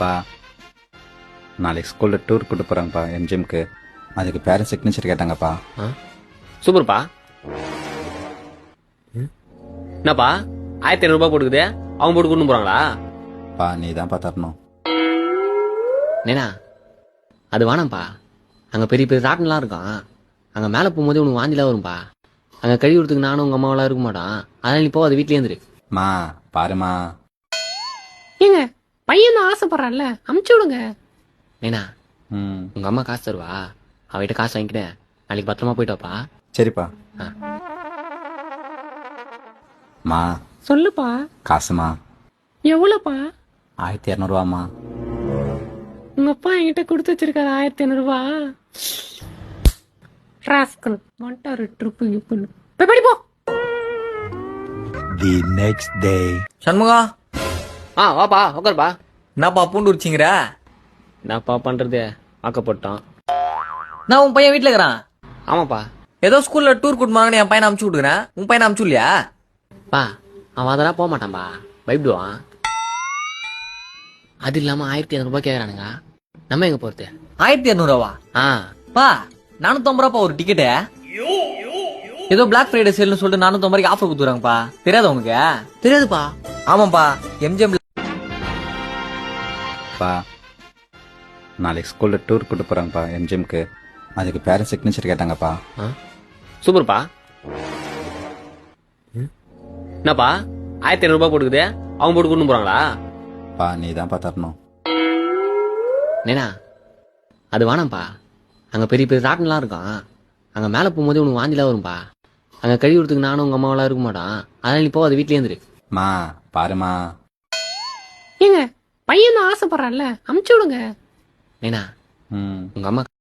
பா நாளைக்கு ஸ்கூலில் டூர் கூட்டு போகிறாங்கப்பா எம்ஜிஎம்க்கு. அதுக்கு பேரண்ட்ஸ் சிக்னேச்சர் கேட்டாங்கப்பா. சூப்பர்ப்பா. என்னப்பா 1500 போட்டுக்குது, அவங்க போட்டு கொண்டு போறாங்களா? பா நீ தான்ப்பா தரணும். நேனா அது வேணாம்ப்பா. அங்கே பெரிய பெரிய ராட்டன்லாம் இருக்கும். அங்கே மேலே போகும்போது உனக்கு வாந்திலாம் வரும்பா. அங்கே கழுவி விடுறதுக்கு நானும் உங்கள் அம்மாவெல்லாம் இருக்க மாட்டான். அதனால நீ போ, அது வீட்லேயே இருந்துரு. மா பாருமா. ஏங்க பையன் தான் ஆசைப்படுறான்ல, அமுச்சு விடுங்க. நேனா ம் உங்கள் அம்மா காசு தருவா, அவகிட்ட காசு வாங்கிக்கிட்டேன். நாளைக்கு பத்திரமா போயிட்டு வாப்பா. சரிப்பா. மா சொல்லுப்பா. காசுமா எவ்வளோப்பா? 1200 உங்க அப்பா என்கிட்ட கொடுத்து வச்சிருக்காரு 1500. ராஸ்கல் வந்துட்டாரு ட்ரிப்பு இப்பன்னு. போய் படிப்போம். The next day. சண்முகா, வாப்பா உட்காருப்பா. என்னப்பா பூண்டு உரிச்சிங்கிற? என்னப்பா பண்ணுறது, ஆக்கப்பட்டோம். நான் உன் பையன் வீட்டுல இருக்கிறான். ஆமாப்பா. ஏதோ ஸ்கூல்ல டூர் கூட்டு போனாங்கன்னு என் பையனை அமுச்சு விட்டுக்கிறேன். உன் பையனை அமுச்சு இல்லையா? பா அவன் அதெல்லாம் போக மாட்டான்பா, பயப்படுவான். அது இல்லாமல் 1500 கேட்குறானுங்க. நம்ம எங்கே போகிறது? 1200 பா 450 ஒரு டிக்கெட்டு. ஏதோ பிளாக் ஃப்ரைடே சேல்னு சொல்லிட்டு 450 ஆஃபர் கொடுத்துறாங்கப்பா. தெரியாத உனக்கு? தெரியாதுப்பா. ஆமாப்பா, எம்ஜிஎம். பா நாளைக்கு ஸ்கூலில் டூர் கூட்டு போகிறாங்கப்பா எம்ஜிஎம்க்கு. அதுக்கு பேரண்ட்ஸ் சிக்னேச்சர் கேட்டாங்கப்பா. சூப்பர்ப்பா. என்னப்பா 1500 போட்டுக்குது, அவங்க போட்டு கொண்டு போறாங்களா? பா நீ தான்ப்பா தரணும். நேனா அது வேணாம்ப்பா. அங்கே பெரிய பெரிய ராட்டன்லாம் இருக்கும். அங்கே மேலே போகும்போது உனக்கு வாந்திலாம் வரும்பா. அங்கே கழுவி விடுறதுக்கு நானும் உங்கள் அம்மாவெல்லாம் இருக்க மாட்டான். அதனால நீ போ, அது வீட்லேயே இருந்துரு. மா பாருமா. ஏங்க பையன் தான் ஆசைப்படுறான்ல, அமுச்சு விடுங்க. நேனா ம் உங்கள் அம்மா